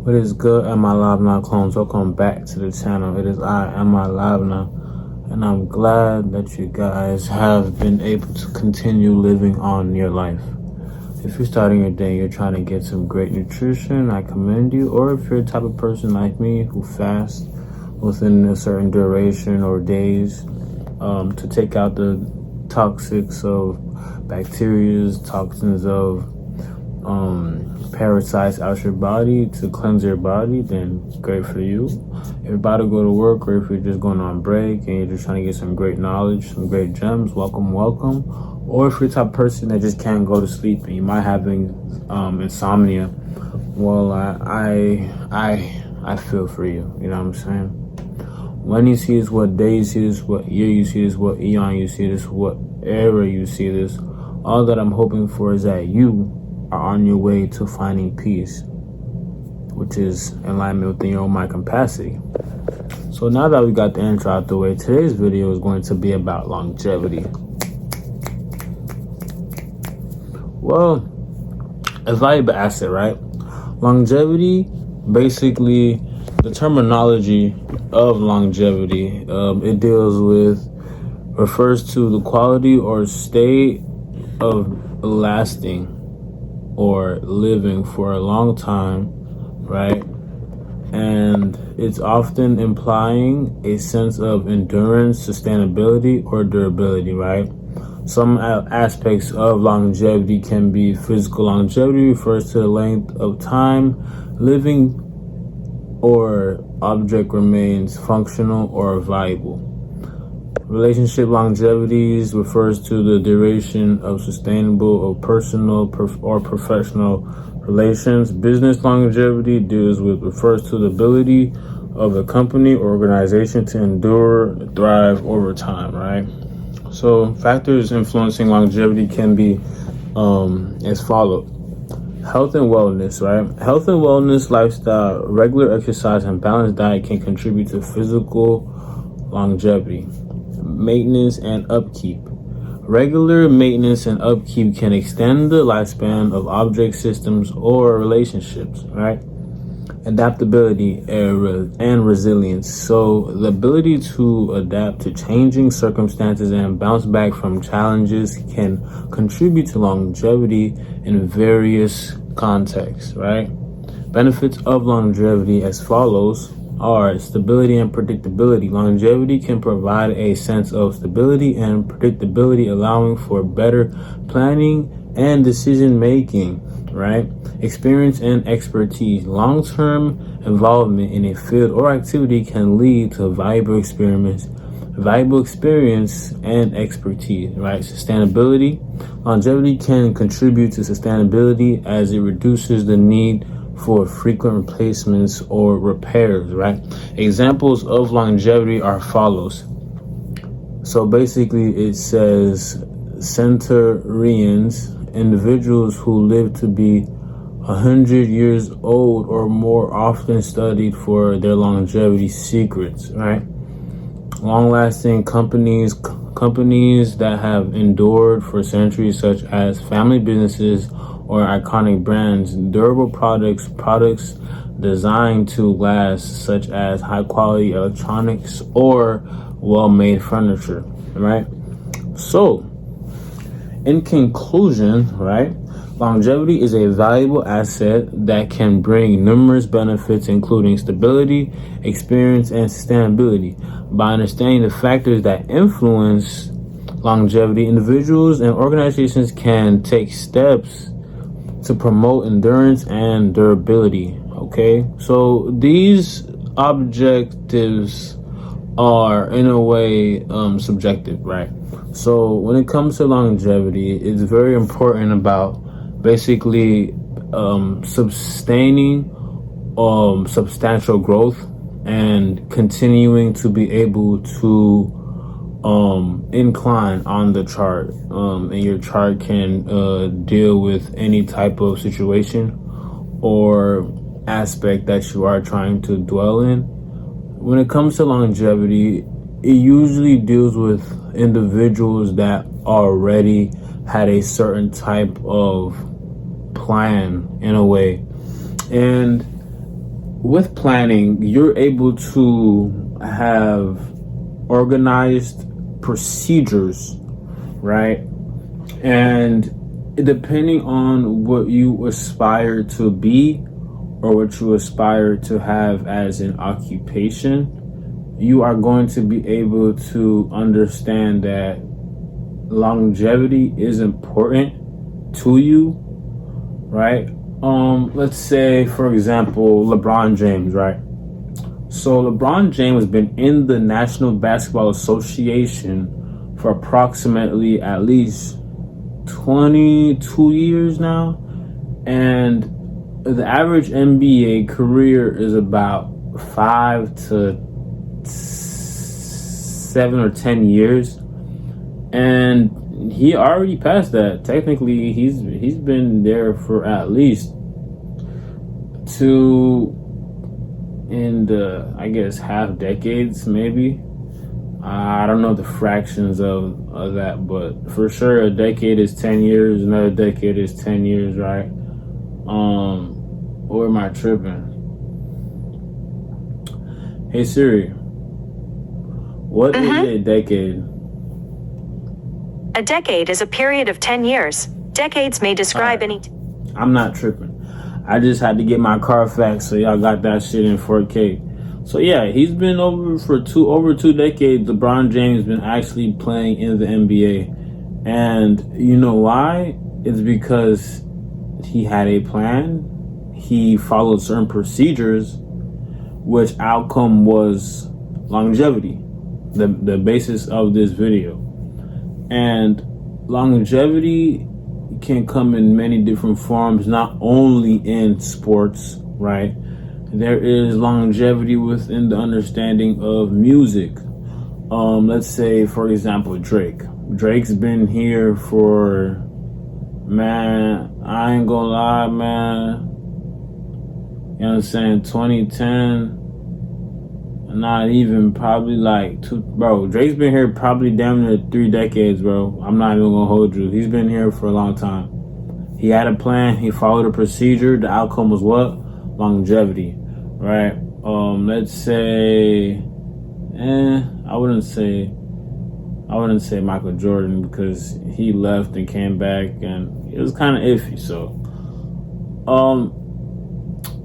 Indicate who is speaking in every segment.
Speaker 1: What is good, Amilivenow clones? Welcome back to the channel. It is I, Amilivenow, and I'm glad that you guys have been able to continue living on your life. If you're starting your day, you're trying to get some great nutrition, I commend you. Or if you're the type of person like me who fasts within a certain duration or days to take out the toxics of bacteria, toxins of parasites out your body to cleanse your body, then great for you. If you're about to go to work, or if you're just going on break and you're just trying to get some great knowledge, some great gems, welcome. Or if you're the type of person that just can't go to sleep and you might having insomnia, well, I feel for you. You know what I'm saying? When you see this, what day you see this, what year you see this, what eon you see this, what era you see this, all that I'm hoping for is that you are on your way to finding peace, which is in alignment within your own mind capacity. So now that we got the intro out the way, today's video is going to be about longevity. Well, a valuable asset, right? Longevity, basically, the terminology of longevity, refers to the quality or state of lasting or living for a long time, right? And it's often implying a sense of endurance, sustainability, or durability, right? Some aspects of longevity can be physical longevity, refers to the length of time living or object remains functional or viable. Relationship longevities refers to the duration of sustainable or personal or professional relations. Business longevity refers to the ability of a company or organization to endure, thrive over time, right? So factors influencing longevity can be as follows. Health and wellness, right? Health and wellness, lifestyle, regular exercise, and balanced diet can contribute to physical longevity. Maintenance and upkeep. Regular maintenance and upkeep can extend the lifespan of objects, systems, or relationships, right? Adaptability and resilience. So the ability to adapt to changing circumstances and bounce back from challenges can contribute to longevity in various contexts, right? Benefits of longevity as follows are stability and predictability. Longevity can provide a sense of stability and predictability, allowing for better planning and decision making, right? Experience and expertise. Long-term involvement in a field or activity can lead to valuable experience and expertise, right? Sustainability. Longevity can contribute to sustainability as it reduces the need for frequent replacements or repairs, right? Examples of longevity are follows. So basically it says centenarians, individuals who live to be 100 years old or more, often studied for their longevity secrets, right? Long-lasting companies that have endured for centuries, such as family businesses or iconic brands. Durable products designed to last, such as high-quality electronics or well-made furniture, right? So, in conclusion, right, longevity is a valuable asset that can bring numerous benefits, including stability, experience, and sustainability. By understanding the factors that influence longevity, individuals and organizations can take steps to promote endurance and durability. Okay, so these objectives are in a way subjective, right? So when it comes to longevity, it's very important about basically sustaining substantial growth and continuing to be able to incline on the chart, and your chart can deal with any type of situation or aspect that you are trying to dwell in. When it comes to longevity, it usually deals with individuals that already had a certain type of plan in a way, and with planning, you're able to have organized procedures, right? And depending on what you aspire to be or what you aspire to have as an occupation, you are going to be able to understand that longevity is important to you, right? Let's say, for example, LeBron James, right? So LeBron James has been in the National Basketball Association for approximately at least 22 years now, and the average NBA career is about 5 to 7 or 10 years, and he already passed that. Technically, he's been there for at least two in the, I guess, half decades, maybe. I don't know the fractions of that, but for sure a decade is 10 years, another decade is 10 years, right? Or am I tripping? Hey Siri, what is a decade?
Speaker 2: A decade is a period of 10 years. Decades may describe any...
Speaker 1: I'm not tripping. I just had to get my Carfax, so y'all got that shit in 4K. So yeah, he's been over 2 decades. LeBron James been actually playing in the NBA, and you know why? It's because he had a plan. He followed certain procedures, which outcome was longevity, the basis of this video. And longevity can come in many different forms, not only in sports, right? There is longevity within the understanding of music. Let's say, for example, Drake. Drake's been here for, man, I ain't gonna lie, man. You know what I'm saying? 2010. Not even, probably like bro, Drake's been here probably damn near 3 decades, bro. I'm not even gonna hold you. He's been here for a long time. He had a plan, he followed a procedure. The outcome was what? Longevity, right? Let's say, I wouldn't say Michael Jordan, because he left and came back and it was kind of iffy. So,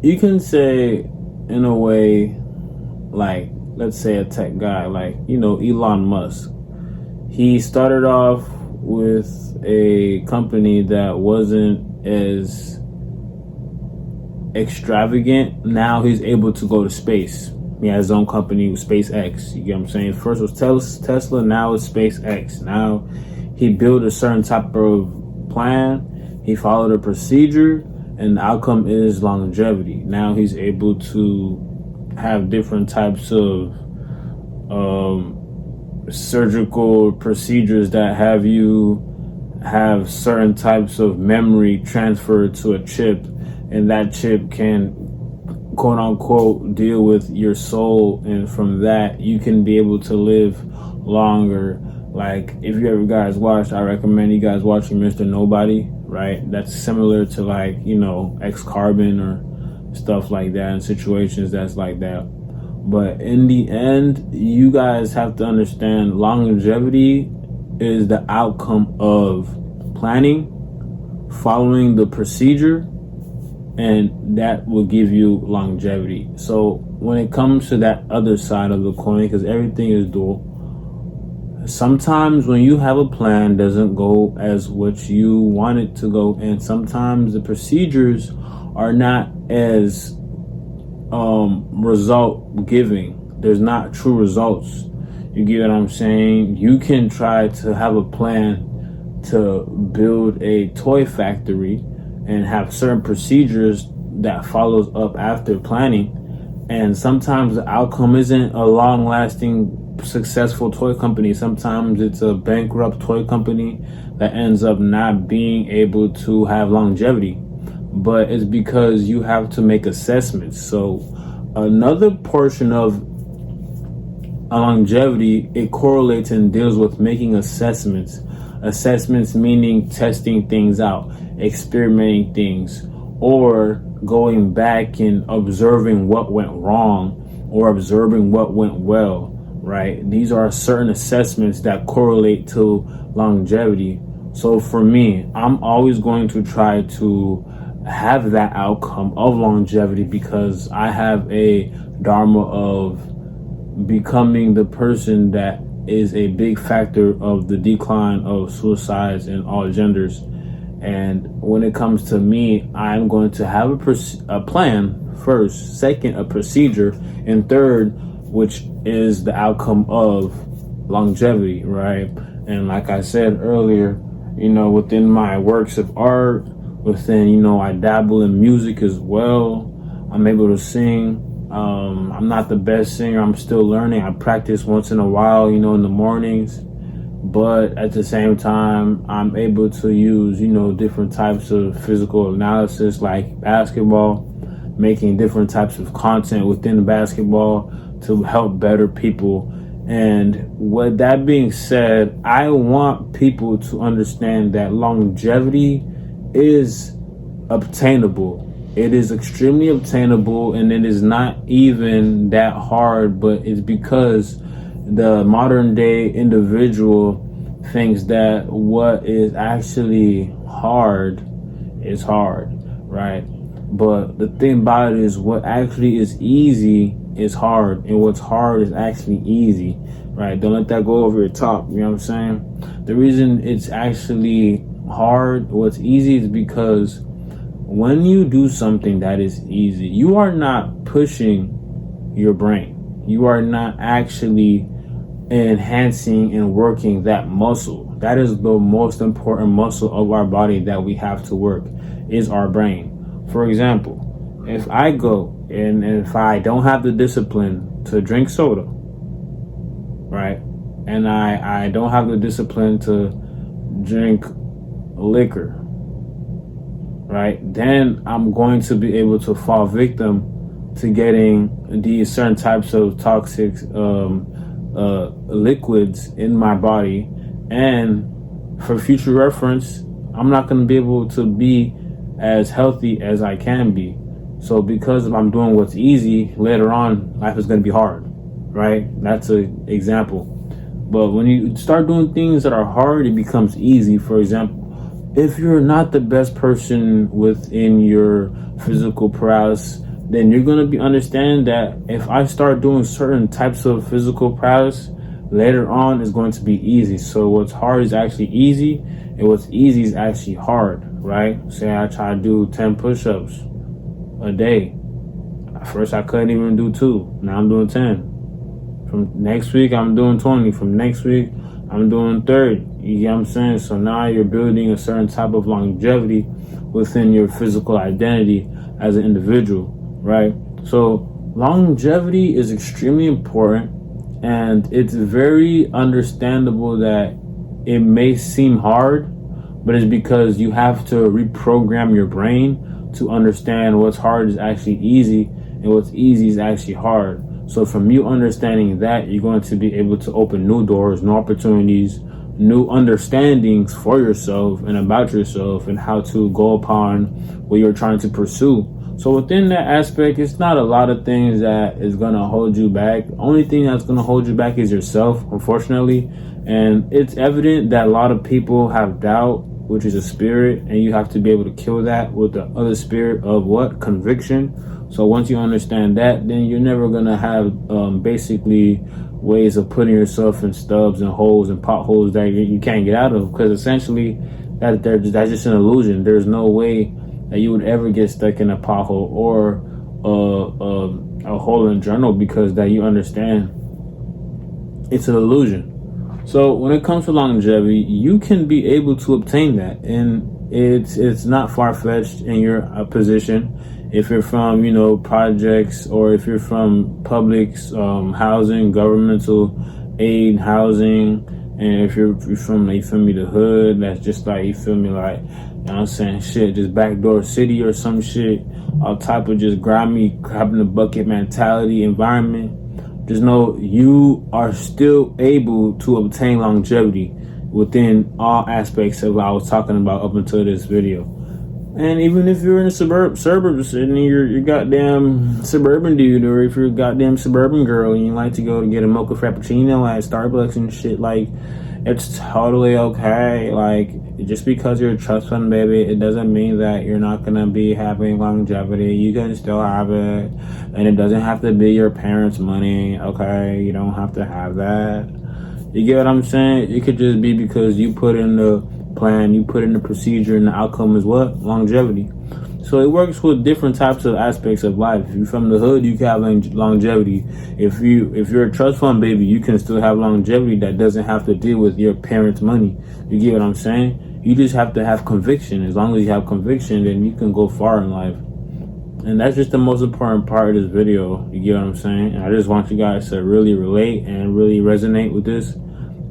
Speaker 1: you can say, in a way, like, let's say a tech guy, like, you know, Elon Musk. He started off with a company that wasn't as extravagant. Now he's able to go to space. He has his own company, SpaceX. You get what I'm saying? First was Tesla, now it's SpaceX. Now he built a certain type of plan. He followed a procedure, and the outcome is longevity. Now he's able to have different types of surgical procedures that have you have certain types of memory transferred to a chip, and that chip can, quote unquote, deal with your soul, and from that you can be able to live longer. Like, if you ever guys watched, I recommend you guys watching Mr. Nobody, right? That's similar to, like, you know, X-Carbon or stuff like that, in situations that's like that. But in the end, you guys have to understand longevity is the outcome of planning, following the procedure, and that will give you longevity. So when it comes to that other side of the coin, because everything is dual, sometimes when you have a plan, doesn't go as what you want it to go, and sometimes the procedures are not as result giving. There's not true results. You get what I'm saying? You can try to have a plan to build a toy factory and have certain procedures that follows up after planning, and sometimes the outcome isn't a long-lasting successful toy company. Sometimes it's a bankrupt toy company that ends up not being able to have longevity, but it's because you have to make assessments. So another portion of longevity, it correlates and deals with making assessments. Assessments meaning testing things out, experimenting things, or going back and observing what went wrong or observing what went well, right? These are certain assessments that correlate to longevity. So for me, I'm always going to try to have that outcome of longevity because I have a dharma of becoming the person that is a big factor of the decline of suicides in all genders. And when it comes to me, I'm going to have a plan first, second, a procedure, and third, which is the outcome of longevity, right? And like I said earlier, within my works of art, within, I dabble in music as well. I'm able to sing. I'm not the best singer. I'm still learning. I practice once in a while, in the mornings. But at the same time, I'm able to use, different types of physical analysis like basketball, making different types of content within basketball to help better people. And with that being said, I want people to understand that longevity is obtainable. It is extremely obtainable, and it is not even that hard, but it's because the modern day individual thinks that what is actually hard is hard, right? But the thing about it is what actually is easy is hard, and what's hard is actually easy, right? Don't let that go over your top, you know what I'm saying? The reason it's actually hard, what's easy, is because when you do something that is easy, you are not pushing your brain. You are not actually enhancing and working that muscle. That is the most important muscle of our body that we have to work, is our brain. For example, if I go and if I don't have the discipline to drink soda, right, and I don't have the discipline to drink liquor, right, then I'm going to be able to fall victim to getting these certain types of toxic liquids in my body. And for future reference, I'm not going to be able to be as healthy as I can be. So because I'm doing what's easy, later on life is going to be hard, right? That's an example. But when you start doing things that are hard, it becomes easy. For example, if you're not the best person within your physical prowess, then you're going to be understand that if I start doing certain types of physical prowess, later on is going to be easy. So what's hard is actually easy, and what's easy is actually hard, right? Say I try to do 10 push-ups a day. At first I couldn't even do 2. Now I'm doing 10. From next week I'm doing 20. From next week I'm doing 30. You get what I'm saying? So now you're building a certain type of longevity within your physical identity as an individual, right? So longevity is extremely important, and it's very understandable that it may seem hard, but it's because you have to reprogram your brain to understand what's hard is actually easy and what's easy is actually hard. So from you understanding that, you're going to be able to open new doors, new opportunities, new understandings for yourself and about yourself and how to go upon what you're trying to pursue. So within that aspect, it's not a lot of things that is going to hold you back. The only thing that's going to hold you back is yourself, unfortunately. And it's evident that a lot of people have doubt, which is a spirit, and you have to be able to kill that with the other spirit of what? Conviction. So once you understand that, then you're never going to have basically ways of putting yourself in stubs and holes and potholes that you can't get out of, because essentially that's just an illusion. There's no way that you would ever get stuck in a pothole or a hole in general, because that you understand it's an illusion. So when it comes to longevity, you can be able to obtain that, and it's not far-fetched in your position. If you're from, projects, or if you're from public housing, governmental aid housing, and if you're from, you feel me, the hood, that's just like, you feel me, like, I'm saying, shit, just backdoor city or some shit, all type of just grimy, grabbing the bucket mentality environment, just know you are still able to obtain longevity within all aspects of what I was talking about up until this video. And even if you're in the suburbs and you're goddamn suburban dude, or if you're a goddamn suburban girl and you like to go to get a mocha frappuccino at Starbucks and shit, like, it's totally okay. Like, just because you're a trust fund baby, it doesn't mean that you're not gonna be having longevity. You can still have it, and it doesn't have to be your parents' money. Okay, you don't have to have that. You get what I'm saying? It could just be because you put in the plan, you put in the procedure, and the outcome is what? Longevity. So it works with different types of aspects of life. If you're from the hood, you can have longevity. If you're a trust fund baby, you can still have longevity that doesn't have to deal with your parents' money. You get what I'm saying? You just have to have conviction. As long as you have conviction, then you can go far in life. And that's just the most important part of this video. You get what I'm saying? And I just want you guys to really relate and really resonate with this.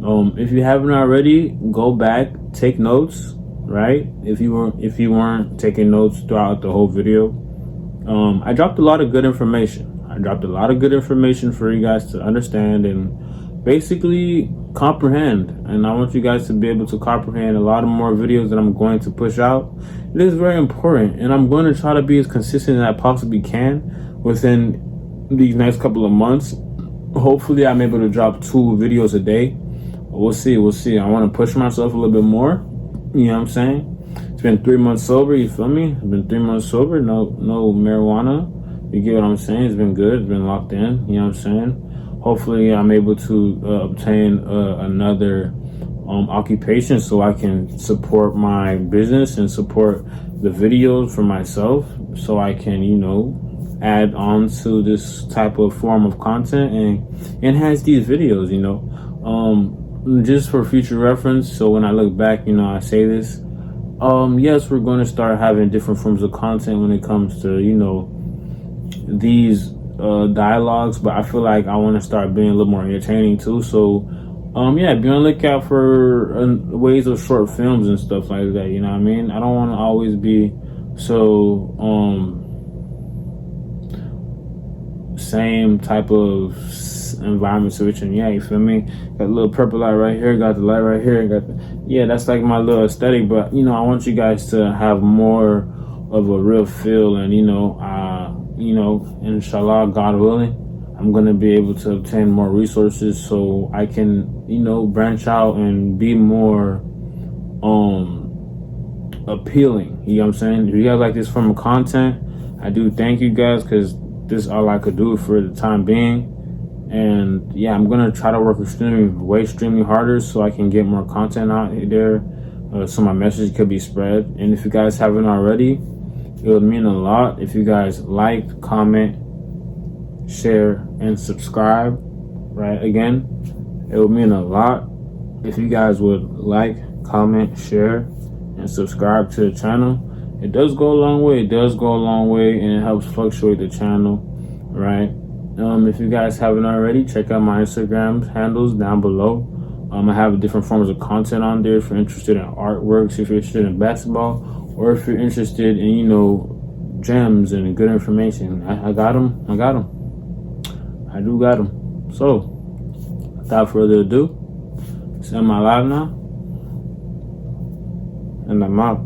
Speaker 1: If you haven't already, go back, take notes, right? If you weren't taking notes throughout the whole video, I dropped a lot of good information. For you guys to understand and basically comprehend. And I want you guys to be able to comprehend a lot of more videos that I'm going to push out. It is very important, and I'm going to try to be as consistent as I possibly can within these next couple of months. Hopefully I'm able to drop 2 videos a day. We'll see. I want to push myself a little bit more. You know what I'm saying? It's been 3 months sober, you feel me? It's been 3 months sober, no marijuana. You get what I'm saying? It's been good, it's been locked in, you know what I'm saying? Hopefully I'm able to obtain another occupation so I can support my business and support the videos for myself, so I can, add on to this type of form of content and enhance these videos, just for future reference. So when I look back, I say this, yes, we're going to start having different forms of content when it comes to, these dialogues, but I feel like I want to start being a little more entertaining too. So be on the lookout for ways of short films and stuff like that. You know what I mean? I don't want to always be so same type of environment switching. Yeah, you feel me? Got a little purple light right here, got the light right here, that's like my little aesthetic. But I want you guys to have more of a real feel, and inshallah, God willing, I'm gonna be able to obtain more resources so I can branch out and be more appealing. You know what I'm saying? If you guys like this form of content, I do thank you guys, because this is all I could do for the time being. And yeah, I'm gonna try to work extremely harder so I can get more content out there, so my message could be spread. And if you guys haven't already, it would mean a lot if you guys like, comment, share, and subscribe. Right? Again, it would mean a lot if you guys would like, comment, share, and subscribe to the channel. It does go a long way. And it helps fluctuate the channel, right? If you guys haven't already, check out my Instagram handles down below. I have different forms of content on there if you're interested in artworks, if you're interested in basketball, or if you're interested in, gems and good information. I got them. I do got them. So, without further ado, it's in my live now, and I'm out.